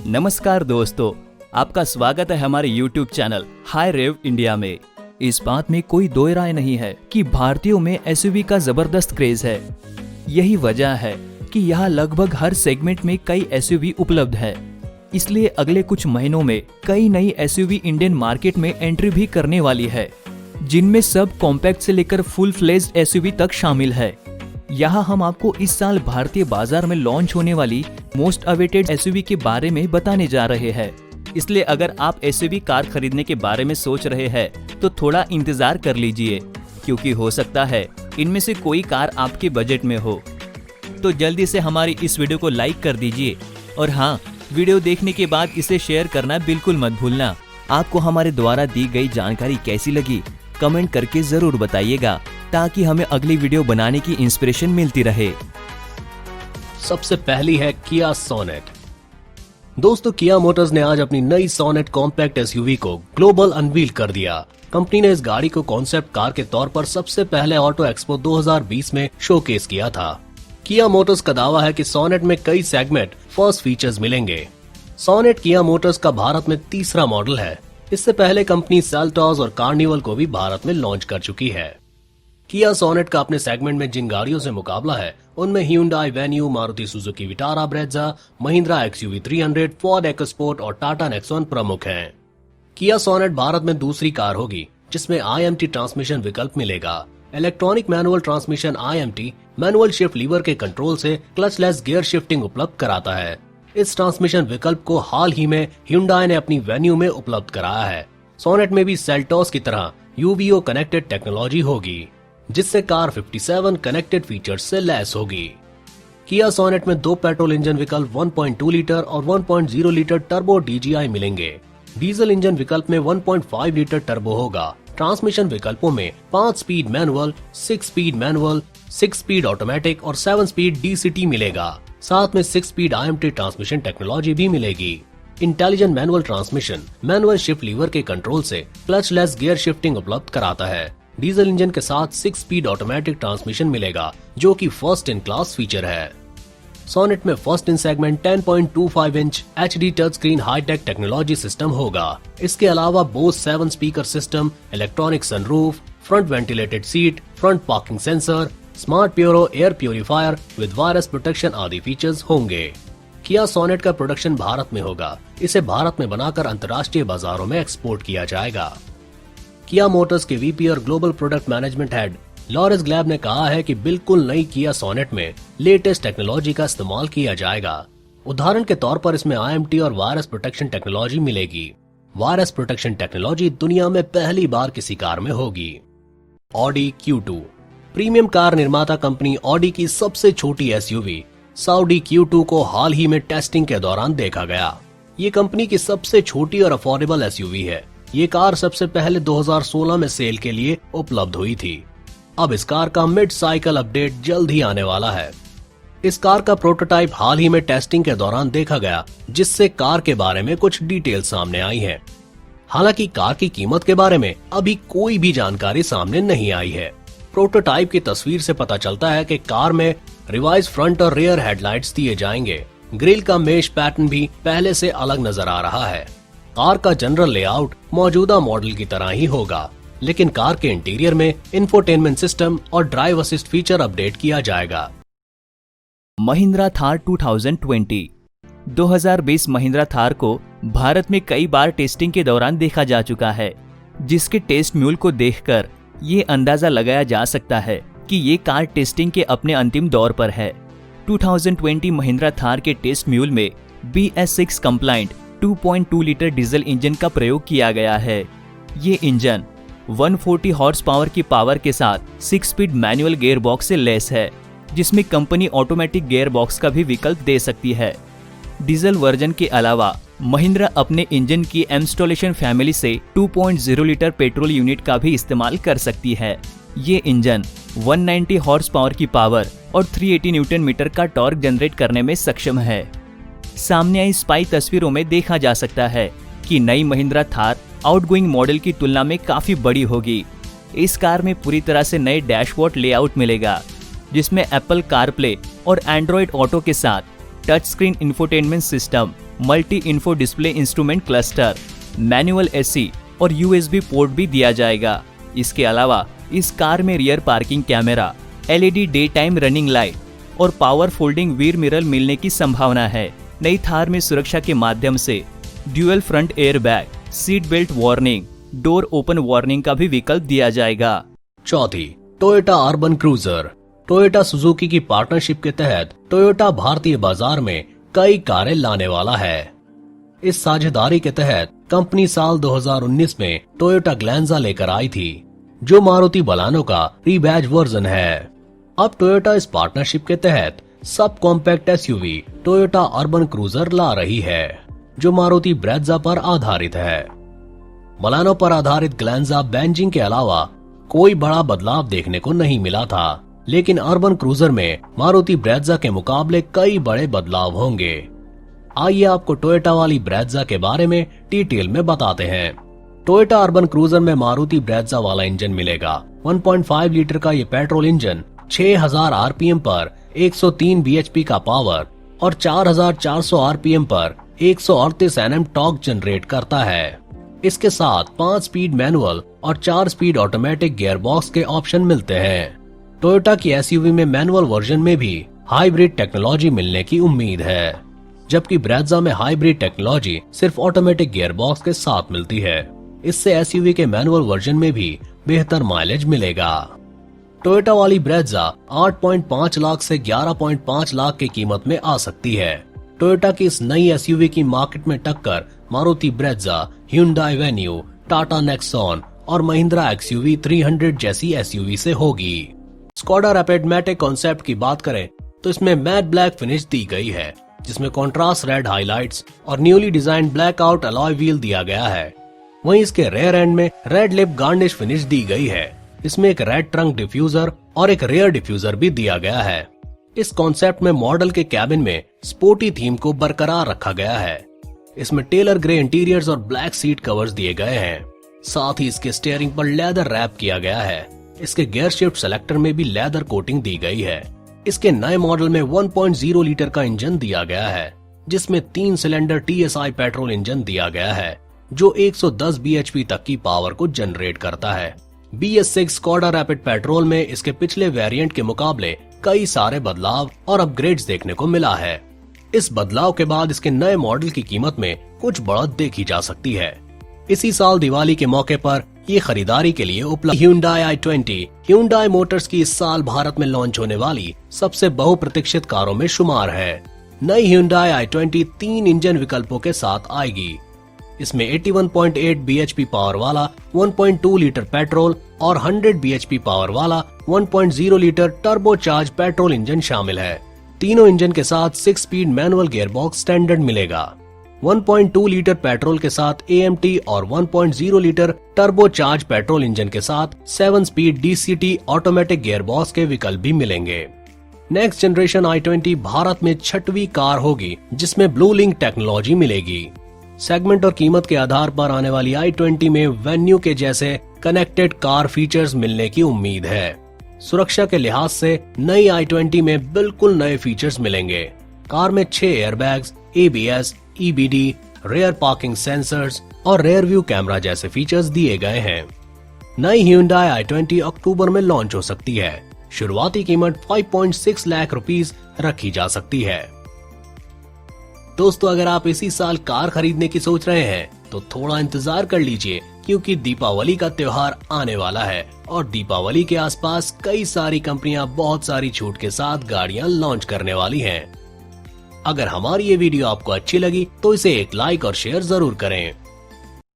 नमस्कार दोस्तों, आपका स्वागत है हमारे YouTube चैनल हाई रेव इंडिया में। इस बात में कोई दो राय नहीं है कि भारतीयों में एसयूवी का जबरदस्त क्रेज है। यही वजह है कि यहाँ लगभग हर सेगमेंट में कई एसयूवी उपलब्ध है। इसलिए अगले कुछ महीनों में कई नई एसयूवी इंडियन मार्केट में एंट्री भी करने वाली है, जिनमें सब कॉम्पैक्ट से लेकर फुल फ्लेज्ड एसयूवी तक शामिल है। यहाँ हम आपको इस साल भारतीय बाजार में लॉन्च होने वाली मोस्ट अवेटेड एसयूवी के बारे में बताने जा रहे हैं। इसलिए अगर आप एसयूवी कार खरीदने के बारे में सोच रहे हैं तो थोड़ा इंतजार कर लीजिए, क्योंकि हो सकता है इनमें से कोई कार आपके बजट में हो। तो जल्दी से हमारी इस वीडियो को लाइक कर दीजिए और हाँ, वीडियो देखने के बाद इसे शेयर करना बिल्कुल मत भूलना। आपको हमारे द्वारा दी गई जानकारी कैसी लगी कमेंट करके जरूर बताइएगा, ताकि हमें अगली वीडियो बनाने की इंस्पिरेशन मिलती रहे। सबसे पहली है किया सोनेट। दोस्तों, किया मोटर्स ने आज अपनी नई सोनेट कॉम्पैक्ट एसयूवी को ग्लोबल अनवील कर दिया। कंपनी ने इस गाड़ी को कॉन्सेप्ट कार के तौर पर सबसे पहले ऑटो एक्सपो 2020 में शोकेस किया था। किया मोटर्स का दावा है कि सोनेट में कई सेगमेंट फर्स्ट फीचर्स मिलेंगे। सोनेट किया मोटर्स का भारत में तीसरा मॉडल है। इससे पहले कंपनी सेल्टॉस और कार्निवल को भी भारत में लॉन्च कर चुकी है। किया सोनेट का अपने सेगमेंट में जिन गाड़ियों से मुकाबला है उनमें Hyundai venue, Maruti Suzuki Vitara Brezza, Mahindra XUV 300, Ford EcoSport और टाटा नेक्सॉन प्रमुख हैं। किया सोनेट भारत में दूसरी कार होगी जिसमें IMT ट्रांसमिशन विकल्प मिलेगा। Electronic manual transmission IMT manual shift lever के कंट्रोल से क्लचलेस गियर शिफ्टिंग उपलब्ध कराता है। इस ट्रांसमिशन विकल्प को हाल ही में Hyundai ने अपनी वेन्यू में उपलब्ध कराया है। सोनेट में भी सेल्टॉस की तरह UVO कनेक्टेड टेक्नोलॉजी होगी, जिससे कार 57 कनेक्टेड फीचर्स से लैस होगी। किया सोनेट में दो पेट्रोल इंजन विकल्प 1.2 लीटर और 1.0 लीटर टर्बो DGI मिलेंगे। डीजल इंजन विकल्प में 1.5 लीटर टर्बो होगा। ट्रांसमिशन विकल्पों में 5 speed manual, 6 speed manual, 6 speed automatic और 7 स्पीड DCT मिलेगा। साथ में 6 स्पीड IMT ट्रांसमिशन टेक्नोलॉजी भी मिलेगी। Intelligent manual transmission manual shift lever के कंट्रोल से क्लचलेस गियर शिफ्टिंग उपलब्ध कराता है। डीजल इंजन के साथ 6 स्पीड ऑटोमेटिक ट्रांसमिशन मिलेगा, जो कि फर्स्ट इन क्लास फीचर है। सोनेट में first in segment 10.25 inch HD touch screen hi-tech technology system होगा। इसके अलावा Bose 7 speaker system, electronic sunroof, front ventilated seat, front parking sensor, smart pure air purifier with virus protection आदि features होंगे। Kia sonnet का production Bharat में होगा। इसे भारत में बनाकर अंतर्राष्ट्रीय बाजारों में एक्सपोर्ट किया जाएगा। किया मोटर्स के VP और global product management head Lawrence ग्लैब ने कहा है कि बिल्कुल नई किया सोनेट में लेटेस्ट टेक्नोलॉजी का इस्तेमाल किया जाएगा। उदाहरण के तौर पर इसमें IMT और वायरस प्रोटेक्शन टेक्नोलॉजी मिलेगी। वायरस प्रोटेक्शन टेक्नोलॉजी दुनिया में पहली बार किसी कार में होगी। ऑडी Q2 प्रीमियम कार निर्माता कंपनी ऑडी की सबसे छोटी एसयूवी साउडी Q2 को हाल ही में टेस्टिंग के दौरान देखा गया। ये कंपनी की सबसे छोटी और अफोर्डेबल एसयूवी है। ये कार सबसे पहले 2016 में सेल के लिए उपलब्ध हुई थी। अब इस कार का मिड साइकिल अपडेट जल्द ही आने वाला है। इस कार का प्रोटोटाइप हाल ही में टेस्टिंग के दौरान देखा गया, जिससे कार के बारे में कुछ डिटेल सामने आई हैं। हालांकि कार की कीमत के बारे में अभी कोई भी जानकारी सामने नहीं आई है। प्रोटोटाइप की तस्वीर से पता चलता है कि कार में रिवाइज फ्रंट और रियर हेडलाइट्स दिए जाएंगे। ग्रिल का मेश पैटर्न भी पहले से अलग नजर आ रहा है। कार का जनरल लेआउट मौजूदा मॉडल की तरह ही होगा, लेकिन कार के इंटीरियर में इंफोटेनमेंट सिस्टम और ड्राइव असिस्ट फीचर अपडेट किया जाएगा। महिंद्रा थार 2020 महिंद्रा थार को भारत में कई बार टेस्टिंग के दौरान देखा जा चुका है, जिसके टेस्ट म्यूल को देखकर ये अंदाजा लगाया जा सकता है कि ये कार टेस्टिंग के अपने अंतिम दौर पर है। 2020 महिंद्रा थार के टेस्ट म्यूल में BS6 complaint 2.2 litre diesel engine का प्रयोग किया गया है। ये इंजन 140 हॉर्स पावर की पावर के साथ 6 स्पीड मैनुअल गियर बॉक्स से लैस है, जिसमें कंपनी ऑटोमेटिक गियर बॉक्स का भी विकल्प दे सकती है। डीजल वर्जन के अलावा महिंद्रा अपने इंजन की इंस्टॉलेशन फैमिली से 2.0 लीटर पेट्रोल यूनिट का भी इस्तेमाल कर सकती है। ये इंजन 190 हॉर्स पावर की पावर और 380 न्यूटन मीटर का टॉर्क जनरेट करने में सक्षम है। सामने आई स्पाई तस्वीरों में देखा जा सकता है कि नई महिंद्रा थार आउटगोइंग मॉडल की तुलना में काफी बड़ी होगी। इस कार में पूरी तरह से नए डैशबोर्ड लेआउट मिलेगा, जिसमें एप्पल कारप्ले और एंड्रॉइड ऑटो के साथ touch screen infotainment system, multi info display instrument cluster, manual AC और USB पोर्ट भी दिया जाएगा। इसके अलावा इस कार में rear parking camera, LED day time running light और पावर फोल्डिंग वीर मिरर मिलने की संभावना है। नई थार में सुरक्षा के माध्यम से dual front air bag, seat belt warning, door open warning का भी विकल्प दिया जाएगा। चौथी, Toyota Urban cruiser. Toyota Suzuki की पार्टनरशिप के तहत टोयोटा भारतीय बाजार में कई कारें लाने वाला है। इस साझेदारी के तहत कंपनी साल 2019 में टोयोटा ग्लैंजा लेकर आई थी, जो मारुति बलानो का रीबैज वर्जन है। अब टोयोटा इस पार्टनरशिप के तहत sub compact SUV Toyota Urban Cruiser ला रही है, जो मारुति ब्रेज़ा पर आधारित है। बलानो पर आधारित ग्लैंजा बैजिंग के अलावा कोई बड़ा बदलाव देखने को नहीं मिला था, लेकिन अर्बन क्रूजर में मारुति ब्रेज़ा के मुकाबले कई बड़े बदलाव होंगे। आइए आपको टोयोटा वाली ब्रेज़ा के बारे में डिटेल में बताते हैं। टोयोटा अर्बन क्रूजर में मारुति ब्रेज़ा वाला इंजन मिलेगा। 1.5 लीटर का ये पेट्रोल इंजन 6000 RPM पर 103 bhp का पावर और 4400 RPM पर 138 Nm टॉर्क जनरेट करता है। इसके साथ 5 स्पीड मैनुअल और 4 स्पीड ऑटोमेटिक गियरबॉक्स के ऑप्शन मिलते हैं। टोयोटा की SUV में मैनुअल वर्जन में भी हाइब्रिड टेक्नोलॉजी मिलने की उम्मीद है, जबकि ब्रेज़ा में हाइब्रिड टेक्नोलॉजी सिर्फ ऑटोमेटिक गियरबॉक्स के साथ मिलती है। इससे SUV के मैनुअल वर्जन में भी बेहतर माइलेज मिलेगा। टोयोटा वाली ब्रेज़ा 8.5 लाख से 11.5 लाख की कीमत में आ सकती है। टोयोटा की इस नई SUV की मार्केट में टक्कर Maruti Brezza, Hyundai Venue, Tata Nexon और महिंद्रा XUV 300 जैसी SUV से होगी। स्कोडा रैपिड मैटिक कॉन्सेप्ट की बात करें तो इसमें मैट ब्लैक फिनिश दी गई है, जिसमें कॉन्ट्रास्ट रेड हाइलाइट्स और newly design black out alloy wheel दिया गया है। वहीं इसके रेयर एंड में रेड लिप गार्निश फिनिश दी गई है। इसमें एक रेड ट्रंक डिफ्यूजर और एक रेयर डिफ्यूजर भी दिया गया है। इस कॉन्सेप्ट में मॉडल के कैबिन में स्पोर्टी थीम को बरकरार रखा गया है। इसमें टेलर ग्रे इंटीरियर्स और ब्लैक सीट कवर्स दिए गए हैं। साथ ही इसके स्टीयरिंग पर लेदर रैप किया गया है। इसके गियर शिफ्ट सेलेक्टर में भी लेदर कोटिंग दी गई है। इसके नए मॉडल में 1.0 लीटर का इंजन दिया गया है, जिसमें 3 सिलेंडर TSI पेट्रोल इंजन दिया गया है, जो 110 bhp तक की पावर को जनरेट करता है। BS6 स्कोडा रैपिड पेट्रोल में इसके पिछले वेरिएंट के मुकाबले कई सारे बदलाव और अपग्रेड्स देखने को मिला है। इस बदलाव के बाद इसके नए मॉडल की कीमत में कुछ बढ़त देखी जा सकती है। इसी साल दिवाली के मौके पर ये खरीदारी के लिए उपलब्ध Hyundai i20 Hyundai मोटर्स की इस साल भारत में लॉन्च होने वाली सबसे बहुप्रतीक्षित कारों में शुमार है। नई Hyundai i20 3 इंजन विकल्पों के साथ आएगी। इसमें 81.8 bhp पावर वाला 1.2 लीटर पेट्रोल और 100 bhp पावर वाला 1.0 लीटर टर्बोचार्ज पेट्रोल इंजन शामिल है। तीनों इंजन के साथ 6 स्पीड मैनुअल गियरबॉक्स स्टैंडर्ड मिलेगा। 1.2 लीटर पेट्रोल के साथ AMT और 1.0 लीटर टर्बोचार्ज पेट्रोल इंजन के साथ 7 स्पीड DCT ऑटोमेटिक गियरबॉक्स के विकल्प भी मिलेंगे। नेक्स्ट जनरेशन i20 भारत में 6वीं कार होगी, जिसमें ब्लू लिंक टेक्नोलॉजी मिलेगी। सेगमेंट और कीमत के आधार पर आने वाली i20 में वेन्यू के जैसे कनेक्टेड कार फीचर्स मिलने की उम्मीद है। सुरक्षा के लिहाज से नई i20 में बिल्कुल नए फीचर्स मिलेंगे। कार में 6 airbags, ABS, EBD, rare parking sensors और रेयर व्यू कैमरा जैसे फीचर्स दिए गए हैं। नई Hyundai i20 अक्टूबर में लॉन्च हो सकती है। शुरुआती कीमत 5.6 लाख रुपीस रखी जा सकती है। दोस्तों, अगर आप इसी साल कार खरीदने की सोच रहे हैं तो थोड़ा इंतजार कर लीजिए, क्योंकि दीपावली का त्योहार आने वाला है और दीपावली के आसपास कई सारी कंपनियां बहुत सारी छूट के साथ गाड़ियां लॉन्च करने वाली हैं। अगर हमारी ये वीडियो आपको अच्छी लगी तो इसे एक लाइक और शेयर जरूर करें।